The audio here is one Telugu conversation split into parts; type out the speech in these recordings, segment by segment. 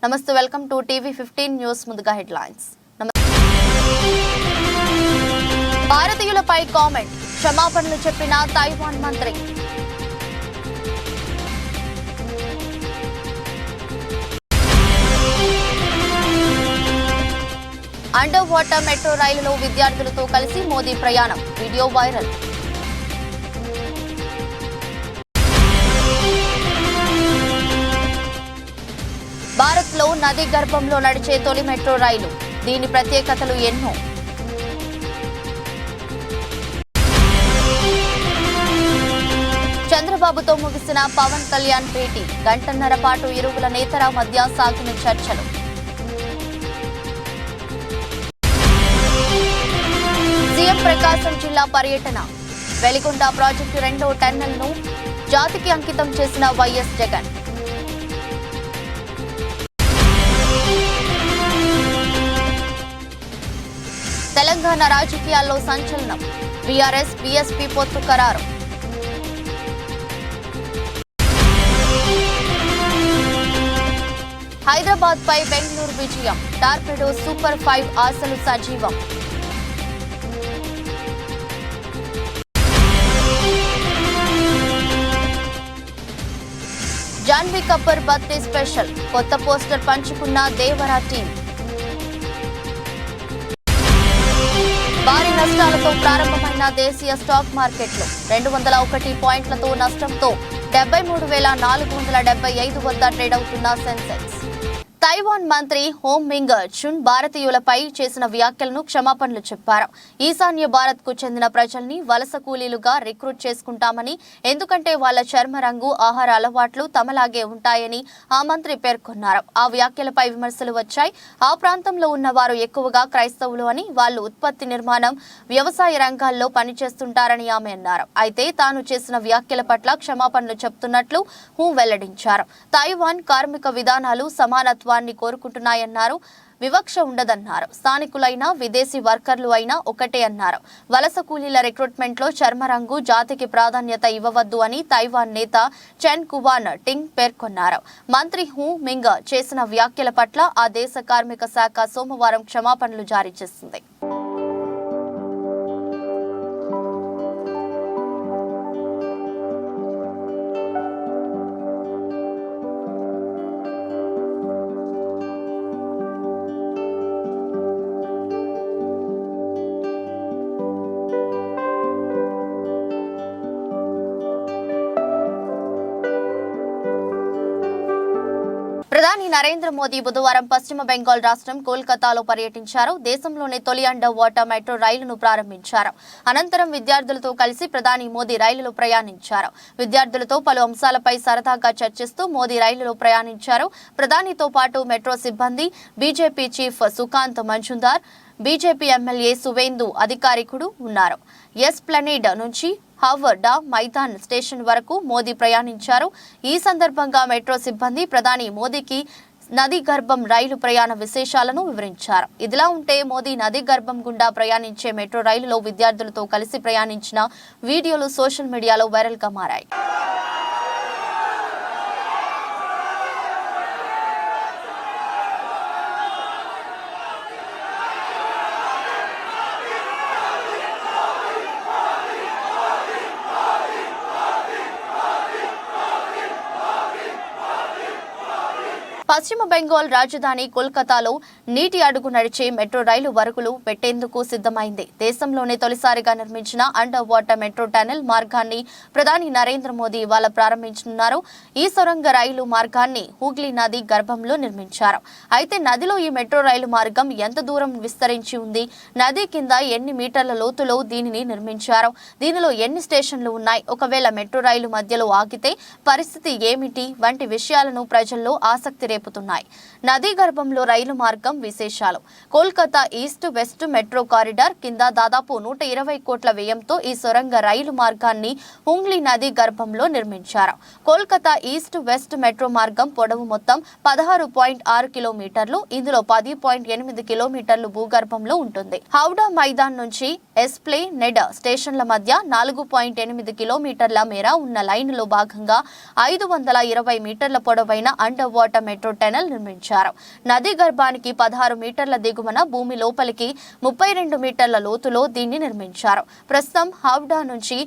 నమస్తే, వెల్కమ్ టు టీవీ 15 న్యూస్. ముందుగా హెడ్లైన్స్. భారతీయులపై కామెంట్, క్షమాపణలు చెప్పిన తైవాన్ మంత్రి. అండర్ వాటర్ మెట్రో రైలులో విద్యార్థులతో కలిసి మోదీ ప్రయాణం, వీడియో వైరల్. భారత్లో నది గర్భంలో నడిచే తొలి మెట్రో రైలు, దీని ప్రత్యేకతలు ఎన్నో. చంద్రబాబుతో ముగిసిన పవన్ కళ్యాణ్ భేటీ, గంటన్నర పాటు ఇరువుల నేతల మధ్య సాగిన చర్చలు. సీఎం ప్రకాశం జిల్లా పర్యటన, వెలిగొండ ప్రాజెక్టు 2వ టన్నెల్ను జాతికి అంకితం చేసిన వైఎస్ జగన్. తెలంగాణ రాజకీయాల్లో సంచలనం, బీఆర్ఎస్ బీఎస్పీ పొత్తు ఖరారు. హైదరాబాద్ పై బెంగళూరు విజయం, టార్పెడో సూపర్ 5 ఆశలు సజీవం. జాన్వీ కపూర్ బర్త్డే స్పెషల్, కొత్త పోస్టర్ పంచుకున్న దేవరా టీం. భారీ నష్టాలతో ప్రారంభమైన దేశీయ స్టాక్ మార్కెట్లు 201 పాయింట్లతో నష్టంతో 73,475 వద్ద ట్రేడ్ అవుతున్న సెన్సెక్స్. తైవాన్ మంత్రి హోమ్ మింగ్ చున్ భారతీయులపై చేసిన వ్యాఖ్యలను క్షమాపణలు చెప్పారు. ఈశాన్య భారత్ కు చెందిన ప్రజల్ని వలస కూలీలుగా రిక్రూట్ చేసుకుంటామని, ఎందుకంటే వాళ్ల చర్మ రంగు, ఆహార అలవాట్లు తమలాగే ఉంటాయని ఆ మంత్రి పేర్కొన్నారు. ఆ వ్యాఖ్యలపై విమర్శలు వచ్చాయి. ఆ ప్రాంతంలో ఉన్న వారు ఎక్కువగా క్రైస్తవులు అని, వాళ్లు ఉత్పత్తి, నిర్మాణం, వ్యవసాయ రంగాల్లో పనిచేస్తుంటారని ఆమె అన్నారు. అయితే తాను చేసిన వ్యాఖ్యల పట్ల క్షమాపణలు చెప్తున్నట్లు హూ వెల్లడించారు. తైవాన్ కార్మిక విధానాలు సమానత్వాన్ని కోరుకుంటున్నాయన్నారు. వివక్ష ఉండదన్నారు. స్థానికులైనా విదేశీ వర్కర్లు అయినా ఒకటే అన్నారు. వలస కూలీల రిక్రూట్మెంట్ లో చర్మరంగు, జాతికి ప్రాధాన్యత ఇవ్వవద్దు అని తైవాన్ నేత చెన్ కువాన్ టింగ్ పేర్కొన్నారు. మంత్రి హూ మింగ్ చేసిన వ్యాఖ్యల పట్ల ఆ దేశ కార్మిక శాఖ సోమవారం క్షమాపణలు జారీ చేసింది. ప్రధాని నరేంద్ర మోదీ బుధవారం పశ్చిమ బెంగాల్ రాష్ట్రం కోల్కతాలో పర్యటించారు. దేశంలోనే తొలి అండర్ వాటర్ మెట్రో రైలును ప్రారంభించారు. అనంతరం విద్యార్థులతో కలిసి ప్రధాని మోదీ రైలులో ప్రయాణించారు. విద్యార్థులతో పలు అంశాలపై సరదాగా చర్చిస్తూ మోదీ రైలులో ప్రయాణించారు. ప్రధానితో పాటు మెట్రో సిబ్బంది, BJP chief Sukant Majumdar, BJP MLA Suvendu అధికారికుడు ఉన్నారు. ఎస్ప్లనేడ్ నుంచి హావర్డా మైదాన్ స్టేషన్ వరకు మోదీ ప్రయాణించారు. ఈ సందర్భంగా మెట్రో సిబ్బంది ప్రధాని మోదీకి నది గర్భం రైలు ప్రయాణ విశేషాలను వివరించారు. ఇదిలా ఉంటే మోదీ నది గర్భం గుండా ప్రయాణించే మెట్రో రైలులో విద్యార్థులతో కలిసి ప్రయాణించిన వీడియోలు సోషల్ మీడియాలో వైరల్ గా మారాయి. పశ్చిమ బెంగాల్ రాజధాని కోల్కతాలో నీటి అడుగు నడిచే మెట్రో రైలు వరకులు పెట్టేందుకు సిద్ధమైంది. దేశంలోనే తొలిసారిగా నిర్మించిన అండర్ వాటర్ మెట్రో టనెల్ మార్గాన్ని ప్రధాని నరేంద్ర మోదీ ఇవాళ ప్రారంభించనున్నారు. ఈ సొరంగ రైలు మార్గాన్ని హూగ్లీ నది గర్భంలో నిర్మించారు. అయితే నదిలో ఈ మెట్రో రైలు మార్గం ఎంత దూరం విస్తరించి ఉంది, నది కింద ఎన్ని మీటర్ల లోతులో దీనిని నిర్మించారు, దీనిలో ఎన్ని స్టేషన్లు ఉన్నాయి, ఒకవేళ మెట్రో రైలు మధ్యలో ఆగితే పరిస్థితి ఏమిటి వంటి విషయాలను ప్రజల్లో ఆసక్తి రేపుతున్నాయి. నదీ గర్భంలో రైలు మార్గం విశేషాలు. Kolkata east west metro corridor కింద దాదాపు 120 కోట్ల వ్యయంతో ఈ సొరంగ రైలు మార్గాన్ని హుంగ్లీ నది గర్భంలో నిర్మించారు. కోల్కతా ఈస్ట్ వెస్ట్ మెట్రో మార్గం పొడవు మొత్తం 16.6 కిలోమీటర్లు. ఇందులో 10.8 కిలోమీటర్లు భూగర్భంలో ఉంటుంది. హౌడా మైదాన్ నుంచి ఎస్ప్లనేడ్ స్టేషన్ల మధ్య 4.8 కిలోమీటర్ల మేర ఉన్న లైన్లో భాగంగా 520 మీటర్ల పొడవైన under water metro metro tunnel నిర్మించారు. నది గర్భానికి 16 మీటర్ల దిగువన, భూమి లోపలికి 32 మీటర్ల లోతులో దీన్ని నిర్మించారు. ప్రస్తుతం హౌడా నుంచి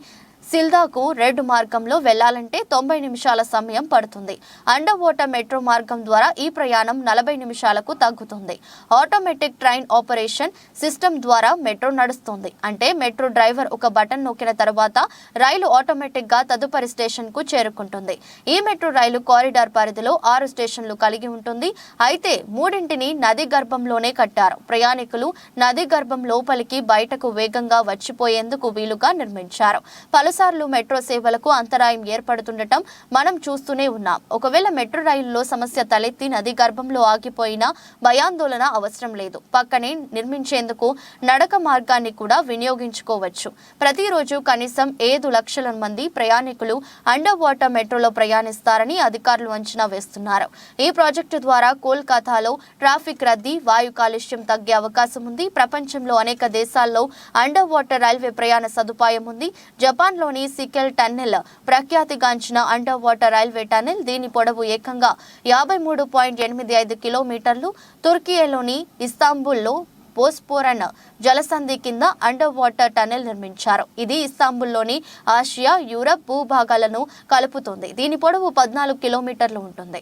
సిల్దాకు రెడ్ మార్గంలో వెళ్లాలంటే 90 నిమిషాల సమయం పడుతుంది. అండర్ వాటర్ మెట్రో మార్గం ద్వారా ఈ ప్రయాణం 40 నిమిషాలకు తగ్గుతుంది. ఆటోమేటిక్ ట్రైన్ ఆపరేషన్ సిస్టమ్ ద్వారా మెట్రో నడుస్తుంది. అంటే మెట్రో డ్రైవర్ ఒక బటన్ నొక్కిన తర్వాత రైలు ఆటోమేటిక్ గా తదుపరి స్టేషన్ కు చేరుకుంటుంది. ఈ మెట్రో రైలు కారిడార్ పరిధిలో 6 స్టేషన్లు కలిగి ఉంటుంది. అయితే 3 నది గర్భంలోనే కట్టారు. ప్రయాణికులు నది గర్భం లోపలికి బయటకు వేగంగా వచ్చిపోయేందుకు వీలుగా నిర్మించారు. పలుసార్లు మెట్రో సేవలకు అంతరాయం ఏర్పడుతుండటం మనం చూస్తూనే ఉన్నాం. ఒకవేళ మెట్రో రైలులో సమస్య తలెత్తి నది గర్భంలో ఆగిపోయినా భయాందోళన అవసరం లేదు. పక్కనే నిర్మించేందుకు నడక మార్గాన్ని కూడా వినియోగించుకోవచ్చు. ప్రతిరోజు కనీసం 5 లక్షల మంది ప్రయాణికులు అండర్ వాటర్ మెట్రోలో ప్రయాణిస్తారని అధికారులు అంచనా వేస్తున్నారు. ఈ ప్రాజెక్టు ద్వారా కోల్కతాలో ట్రాఫిక్ రద్దీ, వాయు కాలుష్యం తగ్గే అవకాశం ఉంది. ప్రపంచంలో అనేక దేశాల్లో అండర్ వాటర్ రైల్వే ప్రయాణ సదుపాయం ఉంది. జపాన్లోని సికెల్ టన్నెల్ ప్రఖ్యాతిగాంచిన అండర్ వాటర్ రైల్వే టన్నెల్. దీని పొడవు ఏకంగా 53.85 కిలోమీటర్లు. తుర్కియేలోని ఇస్తాంబుల్లో బోస్పోరన్ జలసంధి కింద అండర్ వాటర్ టన్నెల్ నిర్మించారు. ఇది ఇస్తాంబుల్లోని ఆసియా, యూరప్ భూభాగాలను కలుపుతుంది. దీని పొడవు 14 కిలోమీటర్లు ఉంటుంది.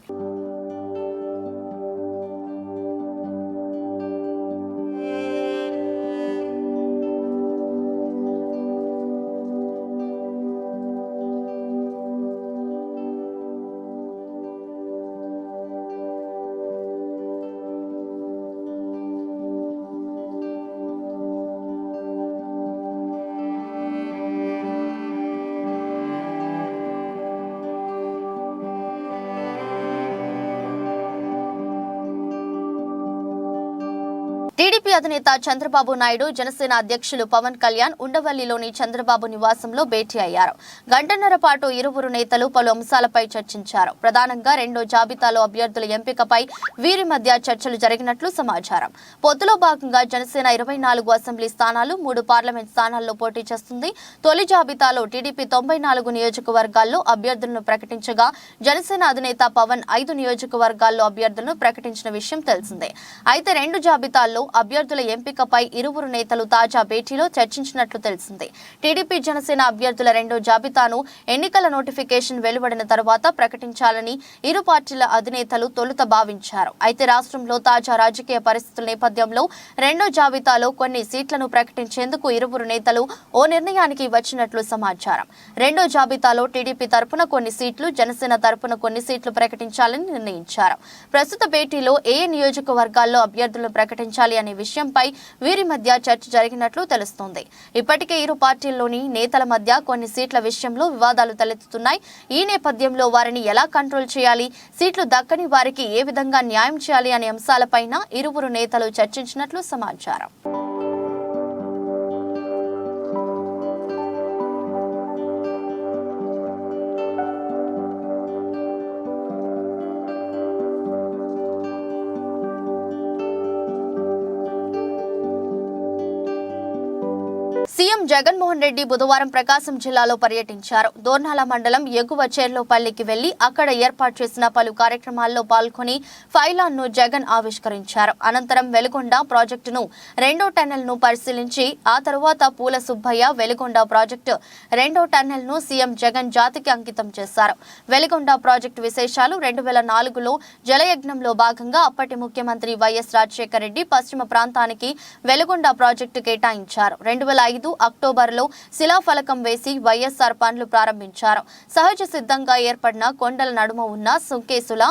టీడీపీ అధినేత చంద్రబాబు నాయుడు, జనసేన అధ్యక్షులు పవన్ కళ్యాణ్ ఉండవల్లిలోని చంద్రబాబు నివాసంలో భేటీ అయ్యారు. గంటన్నర పాటు ఇరువురు నేతలు పలు అంశాలపై చర్చించారు. ప్రధానంగా రెండో జాబితాలో అభ్యర్థుల ఎంపికపై వీరి మధ్య చర్చలు జరిగినట్లు సమాచారం. పొత్తులో భాగంగా జనసేన 24 అసెంబ్లీ స్థానాలు, 3 పార్లమెంట్ స్థానాల్లో పోటీ చేస్తుంది. తొలి జాబితాలో టీడీపీ 94 నియోజకవర్గాల్లో అభ్యర్థులను ప్రకటించగా, జనసేన అధినేత పవన్ 5 నియోజకవర్గాల్లో అభ్యర్థులను ప్రకటించిన విషయం తెలిసిందే. అయితే రెండు జాబితాల్లో అభ్యర్థుల ఎంపికపై ఇరువురు నేతలు తాజా భేటీలో చర్చించినట్లు తెలిసింది. టీడీపీ, జనసేన అభ్యర్థుల రెండో జాబితాను ఎన్నికల నోటిఫికేషన్ వెలువడిన తర్వాత ప్రకటించాలని ఇరు పార్టీల అధినేతలు తొలుత భావించారు. అయితే రాష్ట్రంలో తాజా రాజకీయ పరిస్థితుల నేపథ్యంలో రెండో జాబితాలో కొన్ని సీట్లను ప్రకటించేందుకు ఇరువురు నేతలు ఓ నిర్ణయానికి వచ్చినట్లు సమాచారం. రెండో జాబితాలో టీడీపీ తరపున కొన్ని సీట్లు, జనసేన తరపున కొన్ని సీట్లు ప్రకటించాలని నిర్ణయించారు. ప్రస్తుత భేటీలో ఏ నియోజకవర్గాల్లో అభ్యర్థులను ప్రకటించాలి అనే విషయంపై వీరి మధ్య చర్చ జరిగినట్లు తెలుస్తోంది. ఇప్పటికే ఇరు పార్టీల్లోని నేతల మధ్య కొన్ని సీట్ల విషయంలో వివాదాలు తలెత్తుతున్నాయి. ఈ నేపథ్యంలో వారిని ఎలా కంట్రోల్ చేయాలి, సీట్లు దక్కని వారికి ఏ విధంగా న్యాయం చేయాలి అనే అంశాలపైన ఇరువురు నేతలు చర్చించినట్లు సమాచారం. సీఎం జగన్మోహన్ రెడ్డి బుధవారం ప్రకాశం జిల్లాలో పర్యటించారు. దోర్నాల మండలం ఎగువ చెర్లోపల్లికి వెళ్లి అక్కడ ఏర్పాటు చేసిన పలు కార్యక్రమాల్లో పాల్గొని ఫైలాన్ ను జగన్ ఆవిష్కరించారు. అనంతరం వెలుగొండ ప్రాజెక్టును రెండో టన్నెల్ ను పరిశీలించి ఆ తరువాత పూల సుబ్బయ్య వెలుగొండ ప్రాజెక్టు రెండో టన్నెల్ ను సీఎం జగన్ జాతికి అంకితం చేశారు. వెలుగొండ ప్రాజెక్టు విశేషాలు 2004లో జలయజ్ఞంలో భాగంగా అప్పటి ముఖ్యమంత్రి వైఎస్ రాజశేఖర రెడ్డి పశ్చిమ ప్రాంతానికి వెలుగొండ ప్రాజెక్టు కేటాయించారు. 2005 అక్టోబర్లో శిలాఫలకం వేసి వైఎస్ఆర్ పనులు ప్రారంభించారు. సహజ సిద్ధంగా ఏర్పడిన కొండల నడుమ ఉన్న సుంకేసుల,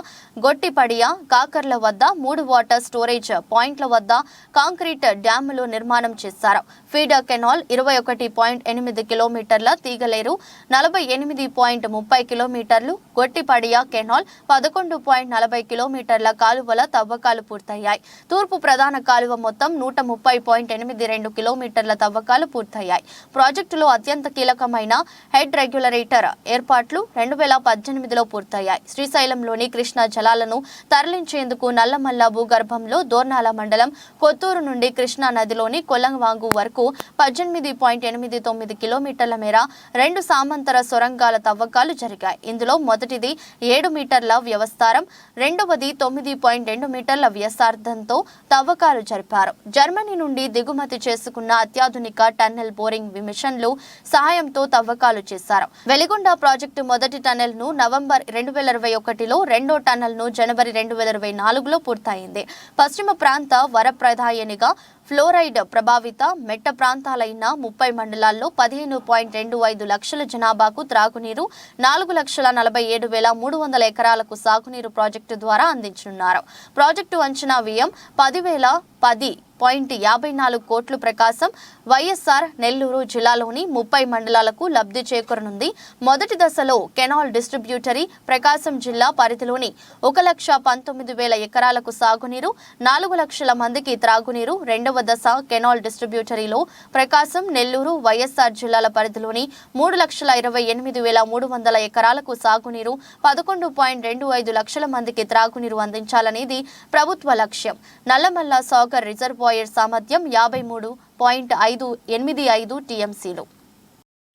గొట్టిపడియ, కాకర్ల వద్ద 3 వాటర్ స్టోరేజ్ పాయింట్ల వద్ద కాంక్రీట్ డ్యాములు నిర్మాణం చేశారు. ఫీడర్ కెనాల్ 21.8 కిలోమీటర్ల, తీగలేరు 48.30 కిలోమీటర్లు, గొట్టిపడియ కెనాల్ 11.40 కిలోమీటర్ల కాలువల తవ్వకాలు పూర్తయ్యాయి. తూర్పు ప్రధాన కాలువ మొత్తం 130.82 కిలోమీటర్ల తవ్వకాలు పూర్తయ్యాయి. పూర్తయ్యాయి. ప్రాజెక్టులో అత్యంత కీలకమైన హెడ్ రెగ్యులేటర్ ఏర్పాట్లు 2018లో పూర్తయ్యాయి. శ్రీశైలంలోని కృష్ణా జలాలను తరలించేందుకు నల్లమల్ల భూగర్భంలో దోర్నాల మండలం కొత్తూరు నుండి కృష్ణా నదిలోని కొల్లంవాంగు వరకు 18.89 కిలోమీటర్ల మేర 2 సామంతర సొరంగాల తవ్వకాలు జరిగాయి. ఇందులో మొదటిది 7 మీటర్ల వ్యవస్థారం, రెండవది 9.2 మీటర్ల వ్యాసార్థంతో తవ్వకాలు జరిపారు. జర్మనీ నుండి దిగుమతి చేసుకున్న అత్యాధునిక టన్నెల్ బోరింగ్ మిషన్లు సహాయంతో తవ్వకాలు చేశారు. వెలిగొండ ప్రాజెక్టు మొదటి టన్నెల్ ను నవంబర్ 2021లో, రెండో టన్నెల్ ను జనవరి 2024లో పూర్తయింది. పశ్చిమ ప్రాంత వరప్రదాయనిగా ఫ్లోరైడ్ ప్రభావిత మెట్ట ప్రాంతాలైన 30 మండలాల్లో 15.25 లక్షల జనాభాకు త్రాగునీరు, 4,47,300 ఎకరాలకు సాగునీరు ప్రాజెక్టు ద్వారా అందించనున్నారు. ప్రాజెక్టు అంచనా వ్యయం 10,010.54 కోట్లు. ప్రకాశం, వైఎస్ఆర్ నెల్లూరు జిల్లాలోని 30 మండలాలకు లబ్ధి చేకూరనుంది. మొదటి దశలో కెనాల్ డిస్ట్రిబ్యూటరీ ప్రకాశం జిల్లా పరిధిలోని 1,19,000 ఎకరాలకు సాగునీరు, 4 లక్షల మందికి త్రాగునీరు. రెండవ దశ కెనాల్ డిస్ట్రిబ్యూటరీలో ప్రకాశం, నెల్లూరు, వైఎస్ఆర్ జిల్లాల పరిధిలోని 3,28,300 ఎకరాలకు సాగునీరు, 11.25 లక్షల మందికి త్రాగునీరు అందించాలనేది ప్రభుత్వ లక్ష్యం. నల్లమల్ల సాగర్ రిజర్వాయర్ సామర్థ్యం 53.585 టీఎంసీలు.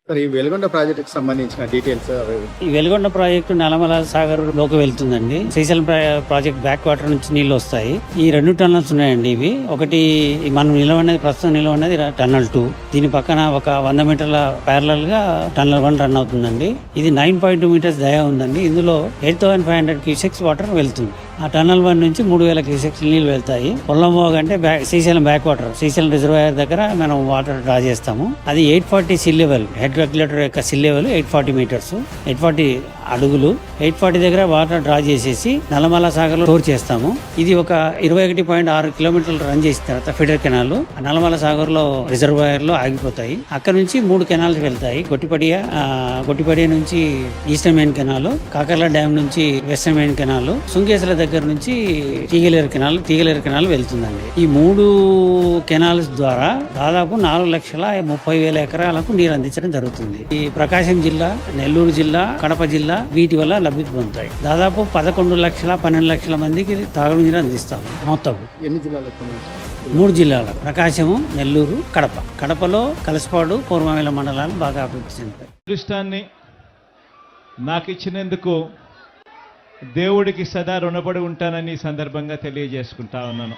ఈ వెలుగొండ ప్రాజెక్టుకి సంబంధించిన డీటెయిల్స్. ఈ వెలుగొండ ప్రాజెక్టు నల్లమల సాగర్ లోకి వెళ్తుందండి. శ్రీశైలం ప్రాజెక్ట్ బ్యాక్ వాటర్ నుంచి నీళ్లు వస్తాయి. ఈ 2 టన్నల్స్ ఉన్నాయండి. ఇవి ఒకటి మనం ప్రస్తుతం నిలవన్నది టన్నల్ 2. దీని పక్కన ఒక 100 మీటర్ల ప్యారలల్ గా టన్నల్ 1 రన్ అవుతుందండి. ఇది 9.2 మీటర్స్ దయా ఉందండి. ఇందులో 8,500 క్యూసెక్స్ వాటర్ వెళ్తుంది. ఆ టన్నల్ 1 నుంచి 3,000 క్యూసెక్స్ నీళ్లు వెళ్తాయి. పొల్లంబోగ్ అంటే Srisailam back water, Srisailam reservoir దగ్గర మనం వాటర్ డ్రా చేస్తాము. అది 840 సీ లెవెల్, హెడ్ రెగ్యులేటర్ యొక్క సీ లెవెల్ 840 మీటర్స్, 840 అడుగులు. 840 దగ్గర వాటర్ డ్రా చేసేసి నల్లమల సాగర్ లో స్టోర్ చేస్తాము. ఇది ఒక 21.6 కిలోమీటర్లు రన్ చేసిన తర్వాత ఫీడర్ కెనాల్ నల్లమల సాగర్ లో రిజర్వాయర్ లో ఆగిపోతాయి. అక్కడ నుంచి 3 కెనాల్స్ వెళ్తాయి. గొట్టిపడియ నుంచి eastern main canal, Kakarla dam నుంచి వెస్టర్న్ మెయిన్ కెనాల్, సుంకేశ్వర దగ్గర నుంచి తీగలేరు కెనాల్ వెళ్తుందండి. ఈ 3 కెనాల్స్ ద్వారా దాదాపు 4,30,000 ఎకరాలకు నీరు అందించడం జరుగుతుంది. ఈ ప్రకాశం జిల్లా, నెల్లూరు జిల్లా, కడప జిల్లా వీటి వల్ల లబ్ధి పొందుతాయి. దాదాపు 11 లక్షల 12 లక్షల మందికి తాగునీరు అందిస్తాము. మొత్తం ఎన్ని జిల్లాలకు? 3 జిల్లాలు, ప్రకాశము, నెల్లూరు, కడప. కడపలో కలసపాడు, పూర్వమేల మండలాలు బాగా అభివృద్ధి చెందుతాయి. అదృష్టాన్ని నాకు ఇచ్చినందుకు దేవుడికి సదా రుణపడి ఉంటానని ఈ సందర్భంగా తెలియజేసుకుంటా ఉన్నాను.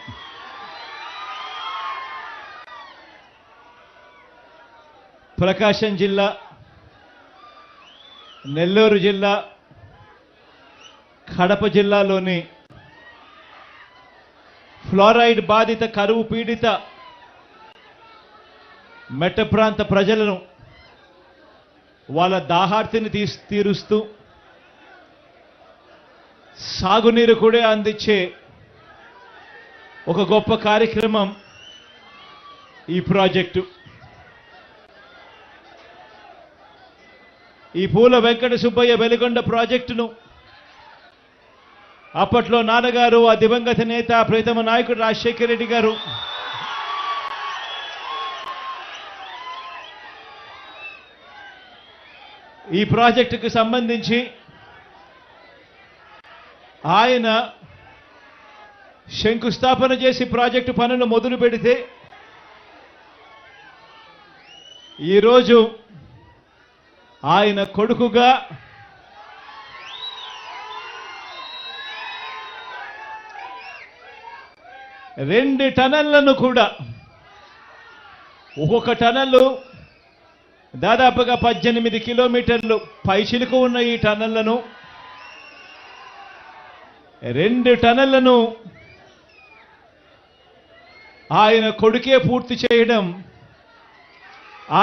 ప్రకాశం జిల్లా, నెల్లూరు జిల్లా, కడప జిల్లాలోని ఫ్లోరైడ్ బాధిత, కరువు పీడిత మెట్ట ప్రాంత ప్రజలను వాళ్ళ దాహార్తిని తీరుస్తూ సాగునీరు కూడా అందించే ఒక గొప్ప కార్యక్రమం ఈ ప్రాజెక్టు. ఈ పూల వెంకట సుబ్బయ్య వెలిగొండ ప్రాజెక్టును అప్పట్లో నాన్నగారు, ఆ దివంగత నేత, ప్రీతమ నాయకుడు రాజశేఖర రెడ్డి గారు ఈ ప్రాజెక్టుకు సంబంధించి ఆయన శంకుస్థాపన చేసి ప్రాజెక్టు పనులు మొదలు పెడితే ఈరోజు ఆయన కొడుకుగా రెండు టనళ్లను కూడా, ఒక్కొక్క టనల్లు దాదాపుగా 18 కిలోమీటర్లు పైచిలుకు ఉన్న ఈ టనళ్లను, 2 టనళ్లను ఆయన కొడుకే పూర్తి చేయడం,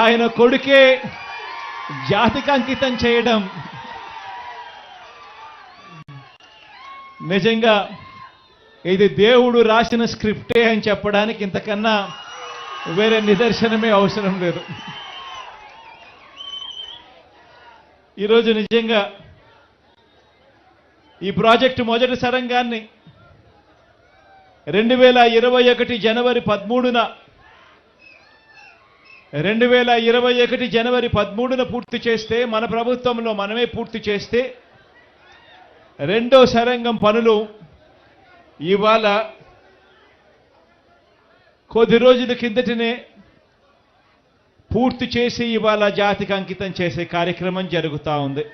ఆయన కొడుకే జాతికి అంకితం చేయడం నిజంగా ఇది దేవుడు రాసిన స్క్రిప్టే అని చెప్పడానికి ఇంతకన్నా వేరే నిదర్శనమే అవసరం లేదు. ఈరోజు నిజంగా ఈ ప్రాజెక్టు మొదటి సరంగాన్ని 2021 జనవరి 13న 2021 జనవరి 13న పూర్తి చేస్తే, మన ప్రభుత్వంలో మనమే పూర్తి చేస్తే, రెండో సొరంగం పనులు ఇవాళ కొద్ది రోజుల కిందటనే పూర్తి చేసి ఇవాళ జాతికి అంకితం చేసే కార్యక్రమం జరుగుతూ ఉంది.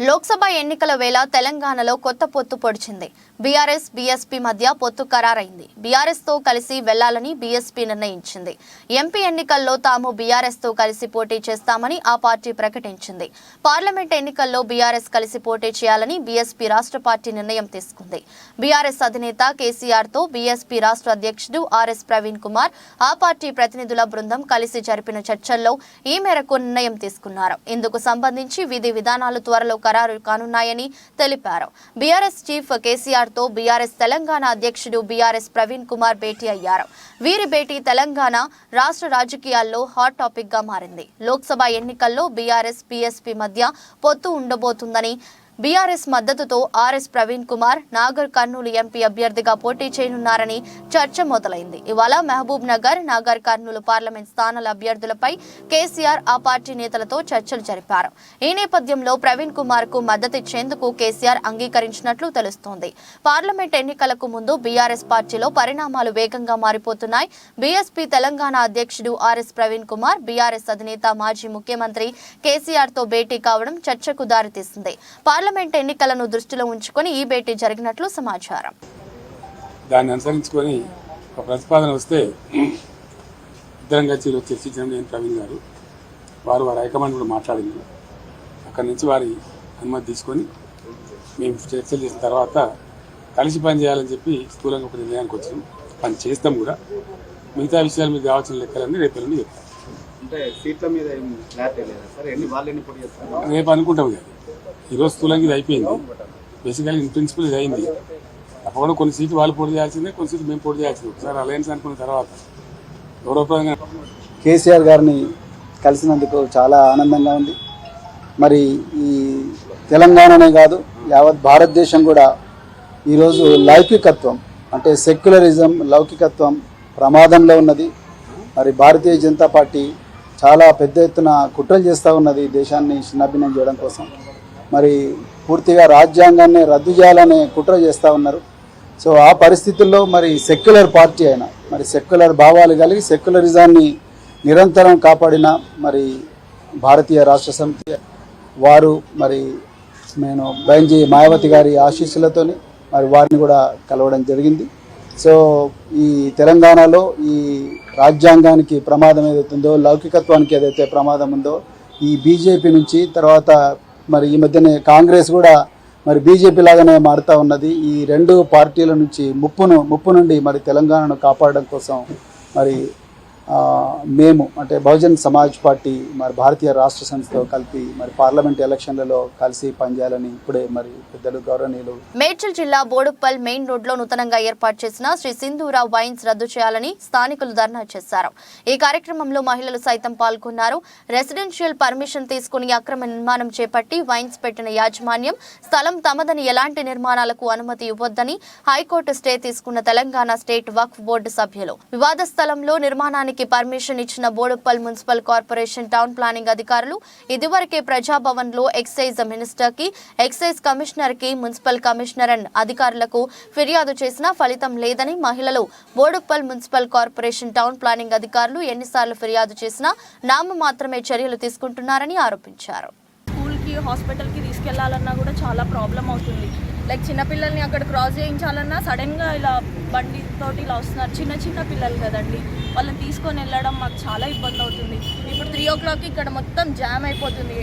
లోక్సభ ఎన్నికల వేళ తెలంగాణలో కొత్త పొత్తు పొడిచింది. బీఆర్ఎస్ బీఎస్పీ మధ్య పొత్తు ఖరారైంది. బీఆర్ఎస్ తో కలిసి వెళ్లాలని బీఎస్పీ నిర్ణయించింది. ఎంపీ ఎన్నికల్లో తాము బీఆర్ఎస్ తో కలిసి పోటీ చేస్తామని ఆ పార్టీ ప్రకటించింది. పార్లమెంట్ ఎన్నికల్లో బీఆర్ఎస్ కలిసి పోటీ చేయాలని బీఎస్పీ రాష్ట్ర పార్టీ నిర్ణయం తీసుకుంది. బీఆర్ఎస్ అధినేత కేసీఆర్ తో బీఎస్పీ రాష్ట్ర అధ్యక్షుడు ఆర్ఎస్ ప్రవీణ్ కుమార్, ఆ పార్టీ ప్రతినిధుల బృందం కలిసి జరిపిన చర్చల్లో ఈ మేరకు నిర్ణయం తీసుకున్నారు. ఇందుకు సంబంధించి విధి విధానాలు త్వరలో ఖరారు కానున్నాయని తెలిపారు. బీఆర్ఎస్ చీఫ్ కేసీఆర్ తో బీఆర్ఎస్ తెలంగాణ అధ్యక్షుడు బీఆర్ఎస్ ప్రవీణ్ కుమార్ భేటీ అయ్యారు. వీరి భేటీ తెలంగాణ రాష్ట్ర రాజకీయాల్లో హాట్ టాపిక్ గా మారింది. లోక్సభ ఎన్నికల్లో బీఆర్ఎస్ బీఎస్పీ మధ్య పొత్తు ఉండబోతుందని, బీఆర్ఎస్ మద్దతుతో ఆర్ఎస్ ప్రవీణ్ కుమార్ నాగర్ కర్నూలు ఎంపీ అభ్యర్థిగా పోటీ చేయనున్నారని చర్చ మొదలైంది. ఇవాళ మహబూబ్ నగర్, నాగర్ కర్నూలు పార్లమెంట్ స్థానాల అభ్యర్థులపై కేసీఆర్ ఆ పార్టీ నేతలతో చర్చలు జరిపారు. ఈ నేపథ్యంలో ప్రవీణ్ కుమార్ కు మద్దతిచ్చేందుకు కేసీఆర్ అంగీకరించినట్లు తెలుస్తోంది. పార్లమెంట్ ఎన్నికలకు ముందు బీఆర్ఎస్ పార్టీలో పరిణామాలు వేగంగా మారిపోతున్నాయి. బీఎస్పీ తెలంగాణ అధ్యక్షుడు ఆర్ఎస్ ప్రవీణ్ కుమార్ బీఆర్ఎస్ అధినేత మాజీ ముఖ్యమంత్రి కేసీఆర్ తో భేటీ కావడం చర్చకు దారితీసింది. పార్లమెంట్ ఎన్నికలను దృష్టిలో ఉంచుకొని ఈ భేటీ జరిగినట్లు సమాచారం. దాన్ని అనుసరించుకొని ఒక ప్రతిపాదన వస్తే ఇద్దరం కలిసి చర్చించడం నేను ప్రవీణ్ గారు, వారి హైకమాండ్ కూడా మాట్లాడింది. అక్కడి నుంచి వారి అనుమతి తీసుకొని మేము చర్చలు చేసిన తర్వాత కలిసి పని చేయాలని చెప్పి స్థూలంగా ఒక నిర్ణయానికి వచ్చాం. పని చేస్తాం కూడా. మిగతా విషయాలు మీకు కావాల్సిన లెక్కలన్నీ రేపు నుండి చెప్తాం. అంటే సీట్ల మీద ఏం క్లారిటీ లేదా సార్? వాళ్ళు ఎన్ని పోటీ చేస్తారు రేపు అనుకుంటాం కదా. ఈరోజు స్థూలంగా ఇది అయిపోయింది. బేసికల్లీ ఇన్ ప్రిన్సిపల్ ఇది అయింది. తప్పకుండా కొన్ని సీట్లు వాళ్ళు పోటీ చేయాల్సిందే, కొన్ని సీట్లు మేము పోటీ చేయాల్సింది. ఒకసారి అలయన్స్ అనుకున్న తర్వాత గౌరవప్రదంగా కేసీఆర్ గారిని కలిసినందుకు చాలా ఆనందంగా ఉంది. మరి ఈ తెలంగాణనే కాదు, యావత్ భారతదేశం కూడా ఈరోజు లౌకికత్వం అంటే సెక్యులరిజం, లౌకికత్వం ప్రమాదంలో ఉన్నది. మరి భారతీయ జనతా పార్టీ చాలా పెద్ద ఎత్తున కుట్రలు చేస్తూ ఉన్నది దేశాన్ని చిన్నాభిన్నం చేయడం కోసం. మరి పూర్తిగా రాజ్యాంగాన్ని రద్దు చేయాలనే కుట్ర చేస్తూ ఉన్నారు. సో ఆ పరిస్థితుల్లో మరి సెక్యులర్ పార్టీ అయినా, మరి సెక్యులర్ భావాలు కలిగి సెక్యులరిజాన్ని నిరంతరం కాపాడిన మరి భారతీయ రాష్ట్ర సమితి వారు మరి నేను బెంజీ మాయావతి గారి ఆశీస్సులతోని మరి వారిని కూడా కలవడం జరిగింది. సో ఈ తెలంగాణలో ఈ రాజ్యాంగానికి ప్రమాదం ఏదైతుందో, లౌకికత్వానికి ఏదైతే ప్రమాదం ఉందో, ఈ బీజేపీ నుంచి తర్వాత మరి ఈ మధ్యనే కాంగ్రెస్ కూడా మరి బీజేపీ లాగానే మారుతూ ఉన్నది. ఈ రెండు పార్టీల నుంచి ముప్పు నుండి మరి తెలంగాణను కాపాడడం కోసం మరి మేము అంటే బహుజన్ సమాజ్ పార్టీ మరి భారతీయ రాష్ట్ర సమితితో కలిపి మరి పార్లమెంట్ ఎలక్షన్లలో కలిసి పనిచేయాలని ఇప్పుడే మరి పెద్దలు గౌరవనీయులు. మేడ్చల్ జిల్లా బోడుప్పల్ మెయిన్ రోడ్ లో నూతనంగా ఏర్పాటు చేసిన శ్రీ సింధూరా వైన్స్ రద్దు చేయాలని స్థానికులు ధర్నా చేశారు. ఈ కార్యక్రమంలో మహిళలు సైతం పాల్గొన్నారు. రెసిడెన్షియల్ పర్మిషన్ తీసుకుని అక్రమ నిర్మాణం చేపట్టి వైన్స్ పెట్టిన యాజమాన్యం స్థలం తమదని, ఎలాంటి నిర్మాణాలకు అనుమతి ఇవ్వొద్దని హైకోర్టు స్టే తీసుకున్న తెలంగాణ స్టేట్ వక్ఫ్ బోర్డు సభ్యులు వివాద స్థలంలో నిర్మాణానికి పర్మిషన్ ఇచ్చిన Boduppal municipal corporation town planning అధికారులు ఇదివరకే ప్రజాభవన్ లో ఎక్సైజ్ మినిస్టర్ కి, ఎక్సైజ్ కమిషనర్ కి, మున్సిపల్ కమిషనర్ అండ్ అధికారులకు ఫిర్యాదు చేసినా ఫలితం లేదని మహిళలు Boduppal municipal corporation town planning అధికారులు ఎన్నిసార్లు ఫిర్యాదు చేసినా నామమాత్రమే చర్యలు తీసుకుంటున్నారని ఆరోపించారు. స్కూల్కి, హాస్పిటల్కి తీసుకెళ్లాలన్నా కూడా చాలా ప్రాబ్లం అవుతుంది. లైక్ చిన్నపిల్లల్ని అక్కడ క్రాస్ చేయించాలన్నా సడన్గా ఇలా బండితోటి ఇలా వస్తున్నారు. చిన్న పిల్లలు కదండి, వాళ్ళని తీసుకొని వెళ్ళడం మాకు చాలా ఇబ్బంది అవుతుంది. ఇప్పుడు 3 o'clock ఇక్కడ మొత్తం జామ్ అయిపోతుంది.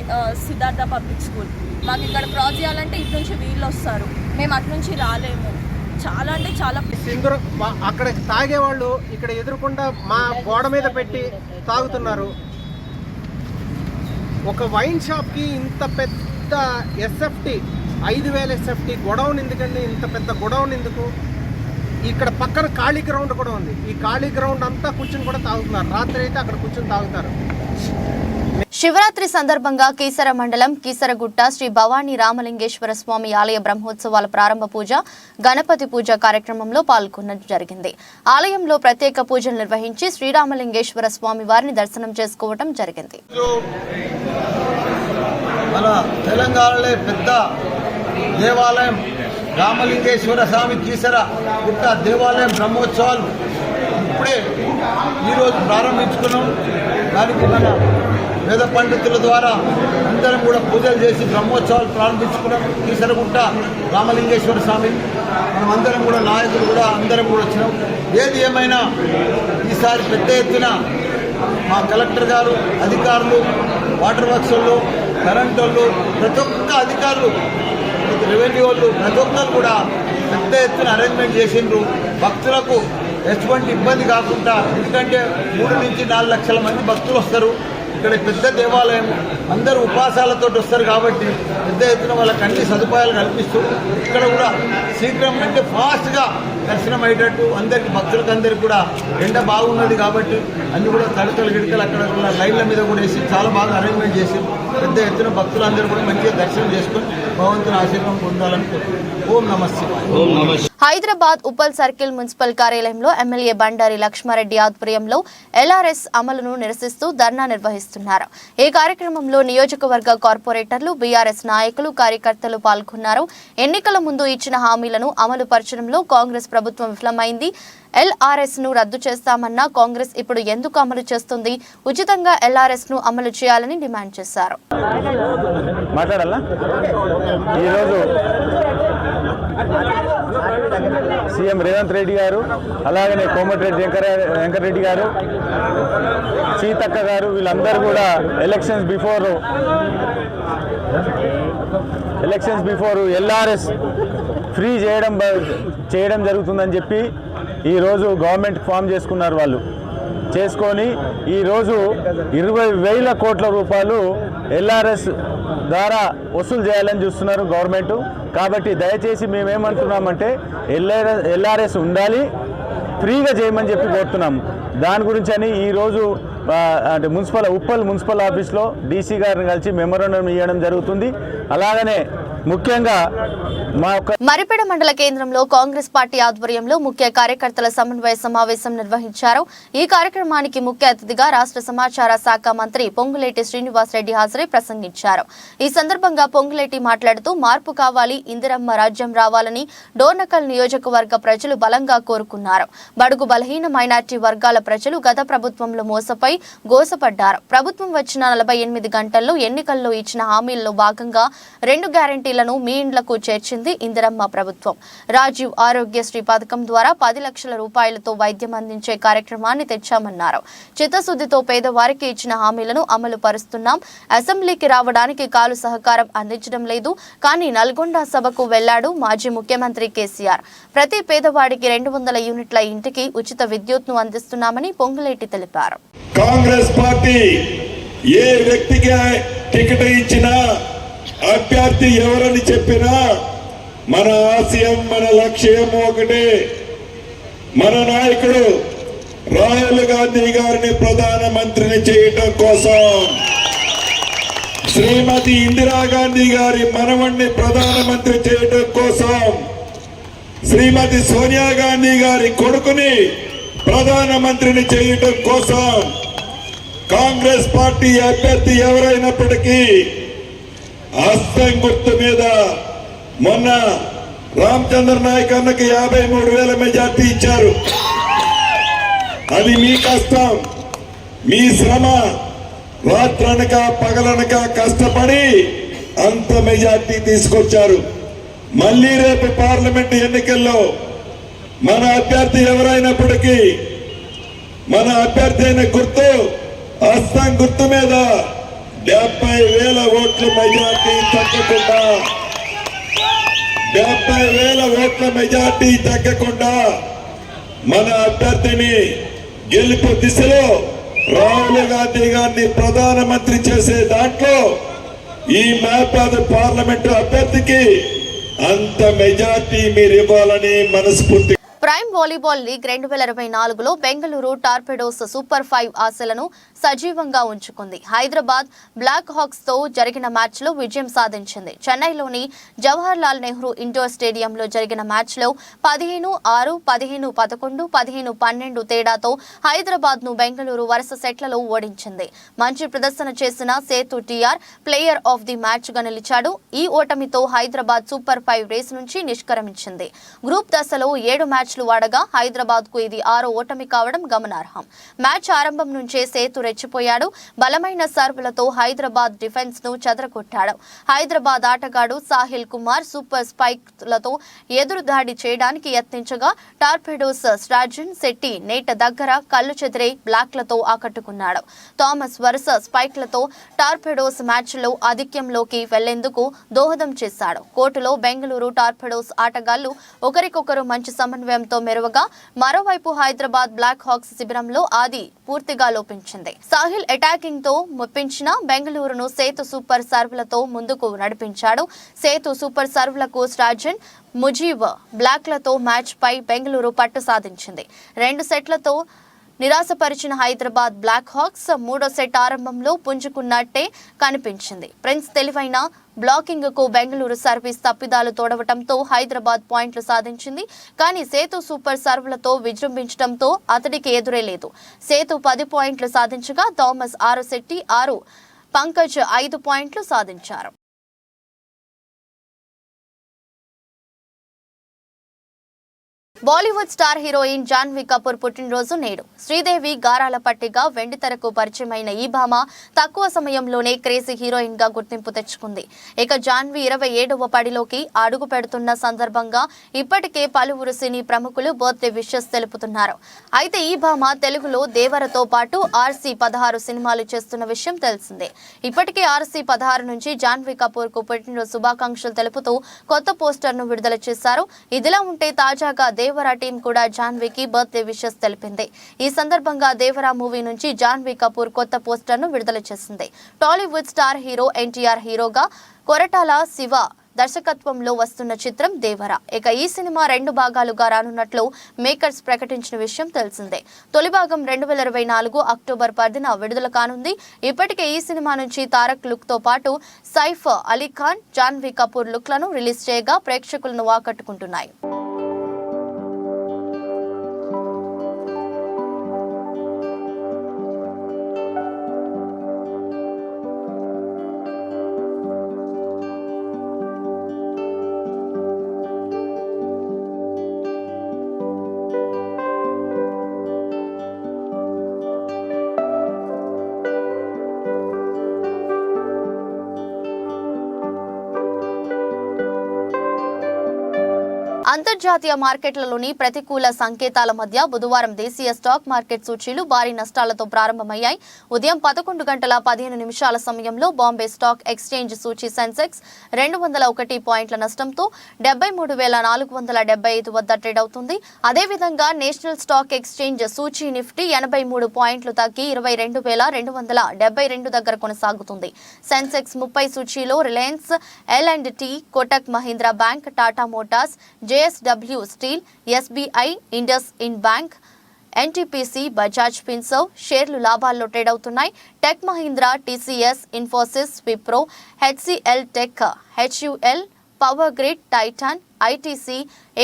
సిద్ధార్థ పబ్లిక్ స్కూల్ మాకు ఇక్కడ క్రాస్ చేయాలంటే ఇటు నుంచి వీళ్ళు వస్తారు, మేము అటు నుంచి రాలేము. చాలా అంటే చాలా సింధూర అక్కడ తాగేవాళ్ళు ఇక్కడ ఎదురుకుండా మా గోడ మీద పెట్టి తాగుతున్నారు. ఒక వైన్ షాప్కి ఇంత పెద్ద ఎస్ఎఫ్టీ 5,000 ఎస్ఎఫ్టీ గొడౌన్ ఎందుకండి? ఇంత పెద్ద గొడౌన్ ఎందుకు? ఇక్కడ పక్కన ఖాళీ గ్రౌండ్ కూడా ఉంది. ఈ ఖాళీ గ్రౌండ్ అంతా కూర్చుని కూడా తాగుతున్నారు. రాత్రి అయితే అక్కడ కూర్చుని తాగుతారు. శివరాత్రి సందర్భంగా కీసర మండలం కీసరగుట్ట శ్రీ భవానీ రామలింగేశ్వర స్వామి ఆలయ బ్రహ్మోత్సవాల ప్రారంభ పూజ గణపతి పూజ కార్యక్రమంలో పాల్గొనడం జరిగింది. ఆలయంలో ప్రత్యేక పూజలు నిర్వహించి శ్రీరామలింగేశ్వర స్వామి వారిని దర్శనం చేసుకోవడం జరిగింది. మన తెలంగాణలో పెద్ద దేవాలయం రామలింగేశ్వర స్వామి కీసర గుట్ట దేవాలయం బ్రహ్మోత్సవాలు ఇప్పుడే ఈరోజు ప్రారంభించుకున్నాం. దానికి మన వేద పండితుల ద్వారా అందరం కూడా పూజలు చేసి బ్రహ్మోత్సవాలు ప్రారంభించుకున్నాం. కీసరగుట్ట రామలింగేశ్వర స్వామి మనం అందరం కూడా నాయకులు కూడా అందరం కూడా వచ్చినాం. ఏది ఏమైనా ఈసారి పెద్ద ఎత్తున మా కలెక్టర్ గారు, అధికారులు, వాటర్ వర్క్స్ వాళ్ళు, కరెంట్ వాళ్ళు, ప్రతి ఒక్క అధికారులు, రెవెన్యూ వాళ్ళు ప్రతి ఒక్కరు కూడా పెద్ద ఎత్తున అరేంజ్మెంట్ చేసిండ్రు. భక్తులకు ఎటువంటి ఇబ్బంది కాకుండా, ఎందుకంటే 3 నుంచి 4 లక్షల మంది భక్తులు వస్తారు. ఇక్కడ పెద్ద దేవాలయం, అందరూ ఉపాసాలతో వస్తారు కాబట్టి పెద్ద ఎత్తున వాళ్ళకి అన్ని సదుపాయాలు కల్పిస్తూ ఇక్కడ కూడా శీఘ్రం అంటే ఫాస్ట్గా దర్శనం అయ్యేటట్టు అందరికి భక్తులకు అందరికి కూడా ఎండ బాగున్నది కాబట్టి అన్ని కూడా తడకలు గిడకలు అక్కడ లైన్ల మీద కూడా వేసి చాలా బాగా అరేంజ్మెంట్ చేసి పెద్ద ఎత్తున భక్తులందరూ కూడా మంచిగా దర్శనం చేసుకొని భగవంతుని ఆశీర్వాదం పొందాలని ఓం నమః శివాయ. హైదరాబాద్ ఉప్పల్ సర్కిల్ మున్సిపల్ కార్యాలయంలో ఎమ్మెల్యే బండారి లక్ష్మారెడ్డి ఆధ్వర్యంలో ఎల్ఆర్ఎస్ అమలును నిరసిస్తూ ధర్నా నిర్వహిస్తున్నారు. ఈ కార్యక్రమంలో నియోజకవర్గ కార్పొరేటర్లు, బీఆర్ఎస్ నాయకులు, కార్యకర్తలు పాల్గొన్నారు. ఎన్నికల ముందు ఇచ్చిన హామీలను అమలు పరచడంలో కాంగ్రెస్ ప్రభుత్వం విఫలమైంది. ఎల్ఆర్ఎస్ ను రద్దు చేస్తామన్న కాంగ్రెస్ ఇప్పుడు ఎందుకు అమలు చేస్తుంది? ఉచితంగా ఎల్ఆర్ఎస్ ను అమలు చేయాలని డిమాండ్ చేశారు. ఈరోజు సీఎం రేవంత్ రెడ్డి గారు, అలాగనే కోమటిరెడ్డి వెంకటరెడ్డి గారు, సీతక్క గారు వీళ్ళందరూ కూడా ఎలక్షన్స్ బిఫోర్ ఎల్ఆర్ఎస్ ఫ్రీ చేయడం జరుగుతుందని చెప్పి ఈరోజు గవర్నమెంట్ ఫామ్ చేసుకున్నారు. వాళ్ళు చేసుకొని ఈరోజు 20,000 కోట్ల రూపాయలు ఎల్ఆర్ఎస్ ద్వారా వసూలు చేయాలని చూస్తున్నారు గవర్నమెంట్. కాబట్టి దయచేసి మేమేమంటున్నామంటే ఎల్ఆర్ఎస్ ఉండాలి, ఫ్రీగా చేయమని చెప్పి కోరుతున్నాము. దాని గురించి అని ఈరోజు అంటే ఉప్పల్ మున్సిపల్ ఆఫీస్లో డీసీ గారిని కలిసి మెమోరాండం ఇవ్వడం జరుగుతుంది. అలాగనే ముఖ్యంగా మరిపేడ మండల కేంద్రంలో కాంగ్రెస్ పార్టీ ఆధ్వర్యంలో ముఖ్య కార్యకర్తల సమన్వయ సమావేశం నిర్వహించారు. ఈ కార్యక్రమానికి ముఖ్య అతిథిగా రాష్ట్ర సమాచార శాఖ మంత్రి పొంగులేటి శ్రీనివాసరెడ్డి హాజరై ప్రసంగించారు. ఈ సందర్భంగా పొంగులేటి మాట్లాడుతూ మార్పు కావాలి, ఇందిరమ్మ రాజ్యం రావాలని డోర్నకల్ నియోజకవర్గ ప్రజలు బలంగా కోరుకున్నారు. బడుగు బలహీన మైనార్టీ వర్గాల ప్రజలు గత ప్రభుత్వంలో మోసపై గోసపడ్డారు. ప్రభుత్వం వచ్చిన 48 గంటల్లో ఎన్నికల్లో ఇచ్చిన హామీల్లో భాగంగా 2 గ్యారెంటీలను మీ ఇండ్లకు చేర్చింది ఇందిరమ్మ ప్రభుత్వం. రాజీవ్ ఆరోగ్యశ్రీ పథకం ద్వారా 10 లక్షల రూపాయలతో వైద్యం అందించే కార్యక్రమాన్ని తెచ్చామన్నారు. చిత్తశుద్ధితో పేదవారికి ఇచ్చిన హామీలను అమలు పరుస్తున్నాం. అసెంబ్లీకి రావడానికి కాలు సహకారం అందించడం లేదు, కానీ నల్గొండ సభకు వెళ్లాడు మాజీ ముఖ్యమంత్రి కేసీఆర్. ప్రతి పేదవాడికి 200 యూనిట్ల ఇంటికి ఉచిత విద్యుత్ను అందిస్తున్నామని పొంగులేటి తెలిపారు. కాంగ్రెస్ పార్టీ ఏ వ్యక్తికి టికెట్ ఇచ్చినా, అభ్యర్థి ఎవరని చెప్పినా మన ఆశయం, మన లక్ష్యం ఒకటే. మన నాయకుడు రాహుల్ గాంధీ గారిని ప్రధానమంత్రిని చేయటం కోసం, శ్రీమతి ఇందిరాగాంధీ గారి మనవణ్ణి ప్రధానమంత్రి చేయటం కోసం, శ్రీమతి సోనియా గాంధీ గారి కొడుకుని ప్రధానమంత్రిని చేయటం కోసం కాంగ్రెస్ పార్టీ అభ్యర్థి ఎవరైనప్పటికీ హస్తం గుర్తు మీద మొన్న రామచంద్ర నాయక్ అన్నకి 53,000 మెజార్టీ ఇచ్చారు. అది మీ కష్టం, మీ శ్రమ, రాత్రనక పగలనక కష్టపడి అంత మెజార్టీ తీసుకొచ్చారు. మళ్ళీ రేపు పార్లమెంట్ ఎన్నికల్లో మన అభ్యర్థి ఎవరైనప్పటికీ మన అభ్యర్థి అయిన గుర్తు హస్తం గుర్తు మీద 70,000 ఓట్ల మెజార్టీ తగ్గకుండా 70,000 ఓట్ల మెజార్టీ తగ్గకుండా మన అభ్యర్థిని గెలుపు దిశలో రాహుల్ గాంధీ గారిని ప్రధానమంత్రి చేసే దాంట్లో ఈ మహబాద్ పార్లమెంటు అభ్యర్థికి అంత మెజార్టీ మీరు ఇవ్వాలని మనస్ఫూర్తి ప్రైమ్ వాలీబాల్ లీగ్ 2024లో బెంగళూరు టార్పెడోస్ సూపర్ 5 ఆశలను సజీవంగా ఉంచుకుంది. హైదరాబాద్ బ్లాక్ హాక్స్ తో జరిగిన మ్యాచ్లో విజయం సాధించింది. చెన్నైలోని జవహర్లాల్ నెహ్రూ ఇండోర్ స్టేడియంలో జరిగిన మ్యాచ్లో 15-6, 15-11, 15-12 తేడాతో హైదరాబాద్ ను బెంగళూరు వరుస సెట్లలో ఓడించింది. మంచి ప్రదర్శన చేసిన Sethu TR player of the match గా నిలిచాడు. ఈ ఓటమితో హైదరాబాద్ సూపర్ 5 రేస్ నుంచి నిష్క్రమించింది. గ్రూప్ దశలో 7 మ్యాచ్లు ఆడగా హైదరాబాద్ కు ఇది 6వ ఓటమి కావడం గమనార్హం. మ్యాచ్ ఆరంభం నుంచే సేతు రెచ్చిపోయాడు. బలమైన సర్వులతో హైదరాబాద్ డిఫెన్స్ ను చెదరగొట్టాడు. హైదరాబాద్ ఆటగాడు సాహిల్ కుమార్ సూపర్ స్పైక్లతో ఎదురుదాడి చేయడానికి యత్నించగా టార్పెడోస్ స్ట్రాజన్ శెట్టి నేట దగ్గర కళ్ళు చెదిరే బ్లాక్లతో ఆకట్టుకున్నాడు. థామస్ వరుస స్పైక్లతో టార్పెడోస్ మ్యాచ్లో ఆధిక్యంలోకి వెళ్లేందుకు దోహదం చేశాడు. కోర్టులో బెంగళూరు టార్పెడోస్ ఆటగాళ్లు ఒకరికొకరు మంచి సమన్వయంతో మెరువగా మరోవైపు హైదరాబాద్ బ్లాక్ హాక్స్ శిబిరంలో ఆది పూర్తిగా లోపించింది. సాహిల్ అటాకింగ్ తో మెప్పించిన బెంగళూరును సేతు సూపర్ సర్వ్లతో ముందుకు నడిపించాడు. సేతు సూపర్ సర్వ్లకు స్ట్రాజన్ ముజీబ్ బ్లాక్లతో మ్యాచ్ పై బెంగళూరు పట్టు సాధించింది. 2 సెట్లతో నిరాశపరిచిన హైదరాబాద్ బ్లాక్ హాక్స్ 3వ సెట్ ఆరంభంలో పుంజుకున్నట్టే కనిపించింది. ప్రిన్స్ తెలివైన బ్లాకింగ్ కు బెంగళూరు సర్వీస్ తప్పిదాలు తోడవటంతో హైదరాబాద్ పాయింట్లు సాధించింది. కానీ సేతు సూపర్ సర్వ్లతో విజృంభించడంతో అతడికి ఎదురే లేదు. సేతు 10 పాయింట్లు సాధించగా థామస్ 6, శెట్టి 6, పంకజ్ 5 పాయింట్లు సాధించారు. బాలీవుడ్ స్టార్ హీరోయిన్ జాన్వీ కపూర్ పుట్టినరోజు నేడు. శ్రీదేవి గారాల పట్టిగా వెండితెరకు పరిచయమైన ఈ భామ తక్కువ సమయంలోనే క్రేజీ హీరోయిన్ గా గుర్తింపు తెచ్చుకుంది. ఇక జాన్వీ 27వ పడిలోకి అడుగు పెడుతున్న సందర్భంగా ఇప్పటికే పలువురు సినీ ప్రముఖులు బర్త్డే విషెస్ తెలుపుతున్నారు. అయితే ఈ భామ తెలుగులో దేవరతో పాటు RC16 సినిమాలు చేస్తున్న విషయం తెలిసిందే. ఇప్పటికే RC16 నుంచి జాన్వీ కపూర్ కు పుట్టినరోజు శుభాకాంక్షలు తెలుపుతూ కొత్త పోస్టర్ ను విడుదల చేశారు. ఇదిలా ఉంటే తాజాగా దేవరా టీం కూడా జాన్వీకి బర్త్డే విషెస్ తెలిపింది. ఈ సందర్భంగా దేవరా మూవీ నుంచి జాన్వీ కపూర్ కొత్త పోస్టర్ ను విడుదల చేసింది. టాలీవుడ్ స్టార్ హీరో NTR హీరోగా కొరటాల శివ దర్శకత్వంలో వస్తున్న చిత్రం దేవరా. ఇక ఈ సినిమా 2 భాగాలుగా రానున్నట్లు మేకర్స్ ప్రకటించిన విషయం తెలిసిందే. తొలి భాగం 2024 అక్టోబర్ 10న విడుదల కానుంది. ఇప్పటికే ఈ సినిమా నుంచి తారక్ లుక్ తో పాటు సైఫ్ అలీ ఖాన్, జాన్వీ కపూర్ లుక్లను రిలీజ్ చేయగా ప్రేక్షకులను ఆకట్టుకుంటున్నాయి. అంతర్జాతీయ మార్కెట్లలోని ప్రతికూల సంకేతాల మధ్య బుధవారం దేశీయ స్టాక్ మార్కెట్ సూచీలు భారీ నష్టాలతో ప్రారంభమయ్యాయి. ఉదయం 11:15 సమయంలో బాంబే స్టాక్ ఎక్స్చేంజ్ సూచీ సెన్సెక్స్ 201 పాయింట్ల నష్టంతో 73,475 వద్ద ట్రేడ్ అవుతుంది. అదేవిధంగా నేషనల్ స్టాక్ ఎక్స్చేంజ్ సూచీ నిఫ్టీ 83 పాయింట్లు తగ్గి 22,272 దగ్గర కొనసాగుతుంది. సెన్సెక్స్ 30 సూచీలో Reliance, L&T, Kotak Mahindra bank, Tata Motors, JSW steel, SBI, IndusInd bank, NTPC, Bajaj Finserv షేర్లు లాభాల్లో ట్రేడ్ అవుతున్నాయి. Tech Mahindra, TCS, Infosys, Wipro, HCL tech, HUL, Power Grid, Titan, ITC,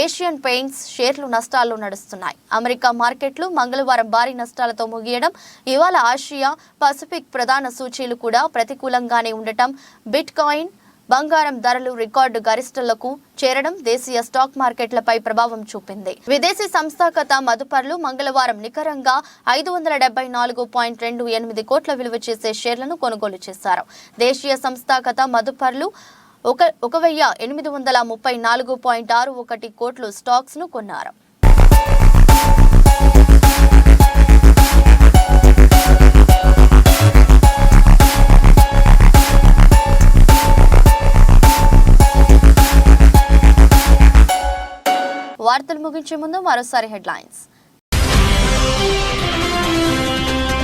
Asian Paints షేర్లు నష్టాల్లో నడుస్తున్నాయి. అమెరికా మార్కెట్లు మంగళవారం భారీ నష్టాలతో ముగియడం, ఇవాళ ఆసియా పసిఫిక్ ప్రధాన సూచీలు కూడా ప్రతికూలంగానే ఉండటం, బిట్ కాయిన్, బంగారం ధరలు రికార్డు గరిష్టాలకు చేరడం దేశీయ స్టాక్ మార్కెట్లపై ప్రభావం చూపింది. విదేశీ సంస్థాగత మదుపర్లు మంగళవారం నికరంగా 574.28 కోట్ల విలువ చేసే షేర్లను కొనుగోలు చేశారు. దేశీయ సంస్థాగత మదుపర్లు 1,834.61 కోట్లు స్టాక్స్ ను కొన్నారు. వార్తలు ముగించే ముందు మరోసారి హెడ్లైన్స్.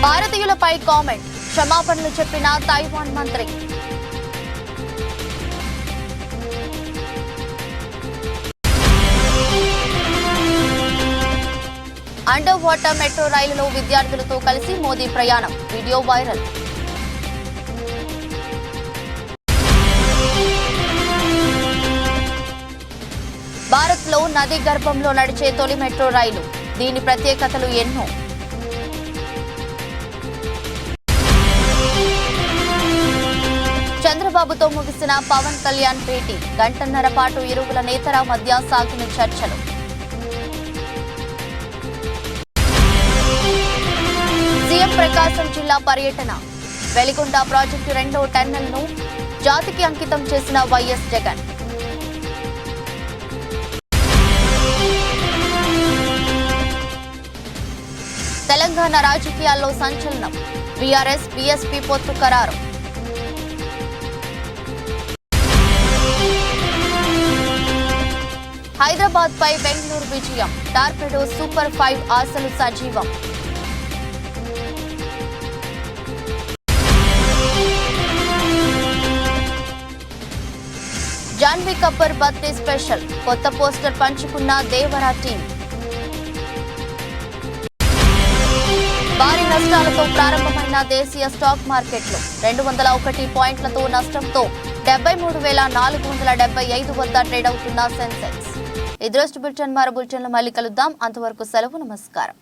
భారతీయులపై కామెంట్, క్షమాపణలు చెప్పిన తైవాన్ మంత్రి. అండర్ వాటర్ మెట్రో రైలులో విద్యార్థులతో కలిసి మోదీ ప్రయాణం, వీడియో వైరల్. భారత్లో నది గర్భంలో నడిచే తొలి మెట్రో రైలు, దీని ప్రత్యేకతలు ఎన్నో. చంద్రబాబుతో ముగిసిన పవన్ కళ్యాణ్ భేటీ, గంటన్నర పాటు ఇరువుల నేతల మధ్య సాగిన చర్చలు. సీఎం ప్రకాశం జిల్లా పర్యటన, వెలిగొండ ప్రాజెక్టు 2వ టన్నెల్ను జాతికి అంకితం చేసిన వైఎస్ జగన్. తెలంగాణ రాజకీయాల్లో సంచలనం, బీఆర్ఎస్ బీఎస్పీ పొత్తు ఖరారు. హైదరాబాద్ పై బెంగళూరు విజయం, టార్పెడో సూపర్ 5 ఆశలు సజీవం. జాన్వీ కపూర్ బర్త్డే స్పెషల్, కొత్త పోస్టర్ పంచుకున్న దేవరా టీం. భారీ నష్టాలతో ప్రారంభమైన దేశీయ స్టాక్ మార్కెట్లు 201 పాయింట్లతో నష్టంతో 73,475 వద్ద ట్రేడ్ అవుతున్న సెన్సెక్స్. ఈ దృష్టి బులెటిన్ మరో బులెటిన్లో మళ్ళీ కలుద్దాం. అంతవరకు సెలవు, నమస్కారం.